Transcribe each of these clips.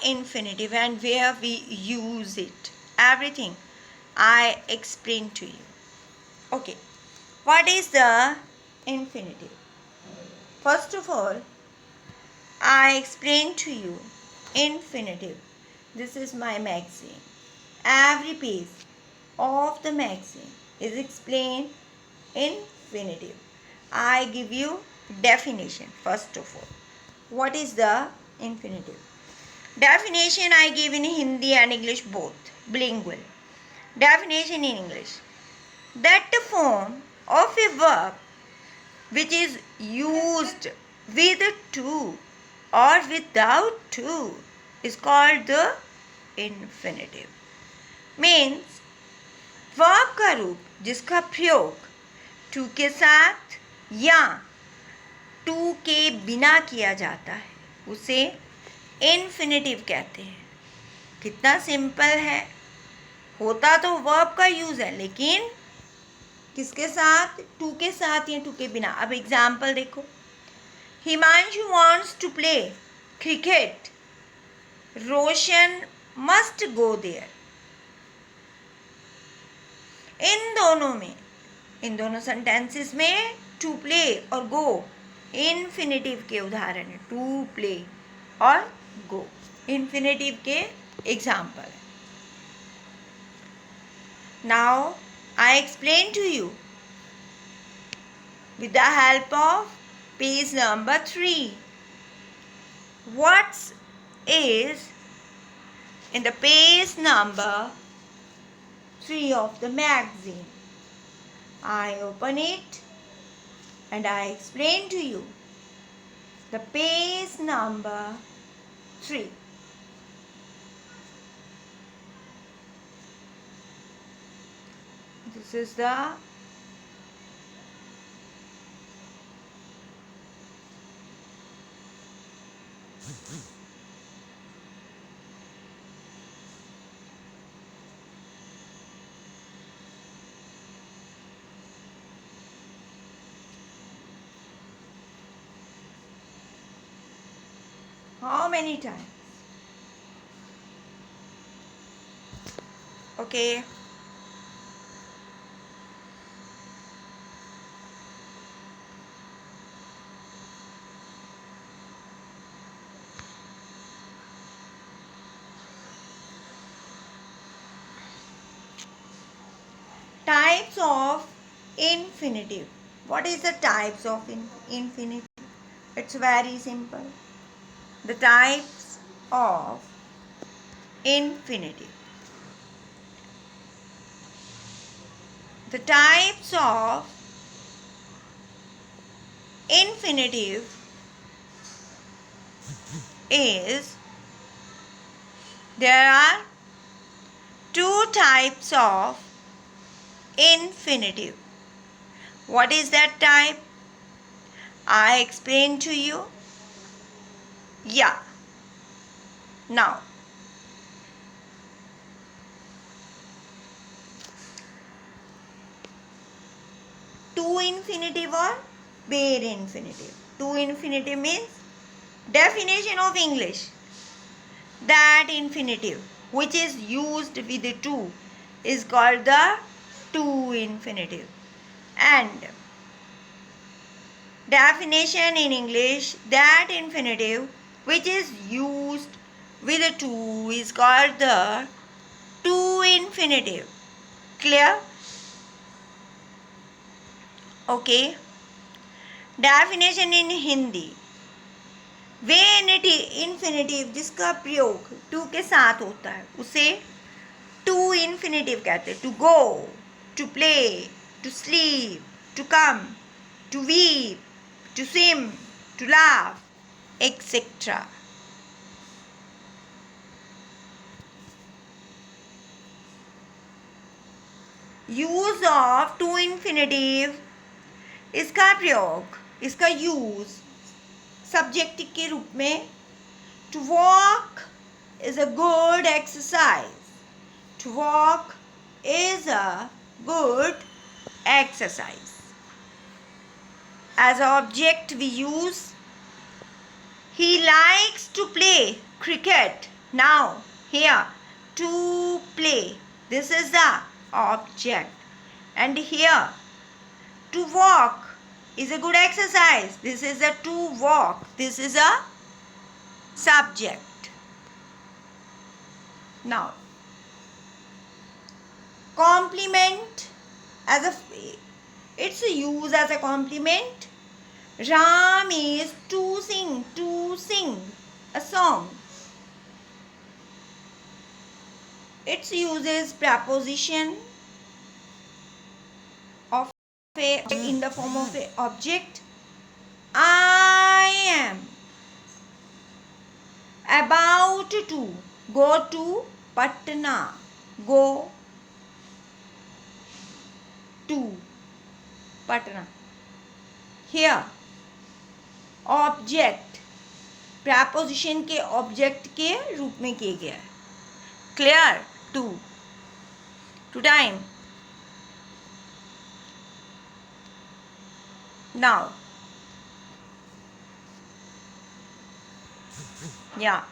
infinitive and where we use it. Everything I explain to you. Okay, what is the infinitive? First of all, I explain to you infinitive. This is my magazine. Every page of the magazine is explained infinitive. I give you definition first of all. What is the infinitive? Definition I give in Hindi and English both, bilingual. Definition in English. That the form of a verb which is used with to or without to is called the infinitive. Means verb का रूप जिसका प्रयोग to के साथ या to के बिना किया जाता है उसे इन्फिनेटिव कहते हैं. कितना सिंपल है. होता तो वर्ब का यूज़ है लेकिन किसके साथ? टू के साथ या टू के बिना. अब एग्जाम्पल देखो. Himanshu wants to play cricket. Roshan must go there. इन दोनों सेंटेंसेस में टू प्ले और गो इन्फिनेटिव के उदाहरण है. टू प्ले और गो इन्फिनेटिव के एग्जाम्पल है. Now I explain to you with the help of page number 3. What is in the page number 3 of the magazine? I open it and I explain to you the page number 3. This is the how many times? Okay. Types of infinitive. What is the types of infinitive? It's very simple. The types of infinitive. The types of infinitive is there are two types of infinitive. What is that type? I explain to you. Yeah. Now, to infinitive or bare infinitive. To infinitive means definition of English. That infinitive which is used with the to is called the to infinitive. And definition in English, that infinitive which is used with the to is called the to infinitive. Clear? Okay. Definition in Hindi. Way infinitive जिसका प्रयोग to के साथ होता है उसे to infinitive कहते हैं. To go, to play, to sleep, to come, to weep, to swim, to laugh, etcetera. Use of to infinitive, इसका प्रयोग, इसका यूज सब्जेक्ट के रूप में. To walk is a good exercise. To walk is a good exercise. As an object we use he likes to play cricket. Now, here, to play, this is the object. And here, to walk is a good exercise. This is a to walk. This is a subject. Now, compliment as a it's used as a compliment. Ram is to sing a song. It uses preposition of a in the form of a object. I am about to go to Patna. Go to Patna. Here, object preposition के object के रूप में किए गया है. Clear? To time. Now या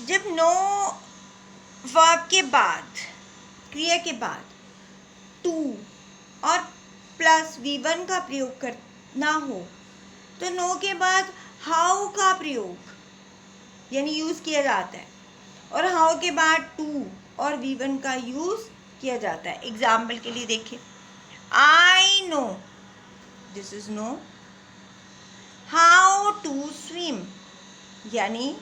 जब no verb के बाद क्रिया के बाद टू और प्लस V1 का प्रयोग करना हो तो नो के बाद हाउ का प्रयोग यानी यूज किया जाता है और हाउ के बाद टू और V1 का यूज किया जाता है. एग्जाम्पल के लिए देखिए, I know, this is know. How to swim यानी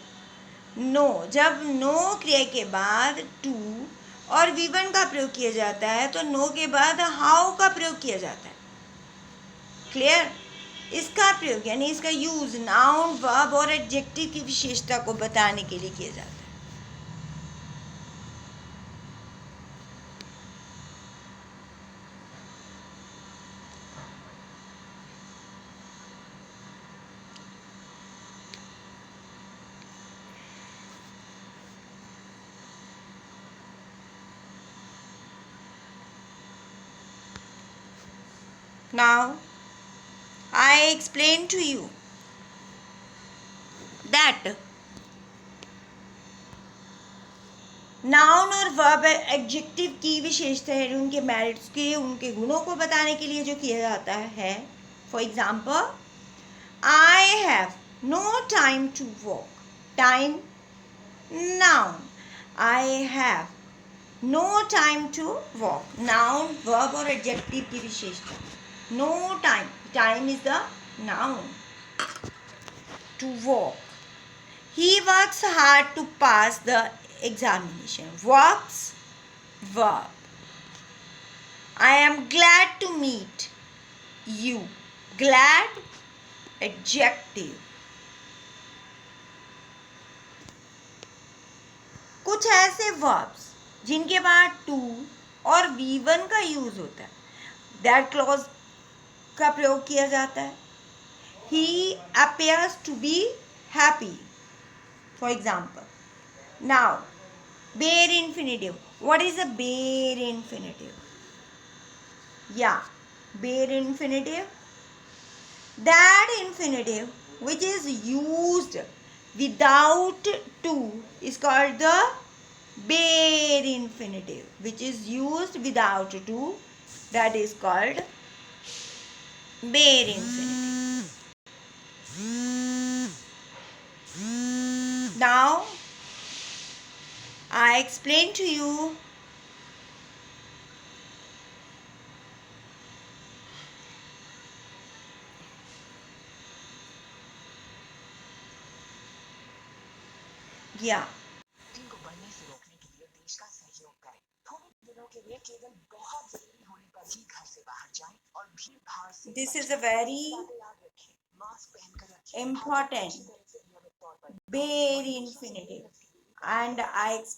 नो. जब नो क्रिया के बाद टू और V1 का प्रयोग किया जाता है तो नो के बाद हाउ का प्रयोग किया जाता है. क्लियर? इसका प्रयोग यानी इसका यूज नाउन वर्ब और एडजेक्टिव की विशेषता को बताने के लिए किया जाता है. Now, I explain to you that noun और वर्ब एडजेक्टिव की विशेषताएं, उनके मेरिट्स के, उनके गुणों को बताने के लिए जो किया जाता है. For example, I have no time to walk. Time noun. I have no time to walk. Noun verb और एडजेक्टिव की विशेषता. No time. Time is the noun. To walk. He works hard to pass the examination. Works, verb. I am glad to meet you. Glad, adjective. कुछ ऐसे verbs जिनके बाद to और V1 का use होता है. That clause का प्रयोग किया जाता है. He appears to be happy. For example. Now, bare infinitive. What is a bare infinitive? Yeah, bare infinitive. That infinitive which is used without to is called the bare infinitive. Which is used without to, that is called bare infinitive. Now, I explain to you को बढ़ने से रोकने के लिए देश का सहयोग करें. थोड़े दिनों के लिए केवल बहुत जरूरी होने पर ही घर से बाहर जाएं और भीड़ भाड़ से this is a very mask पहनकर रखें. important bare infinitive, and I explain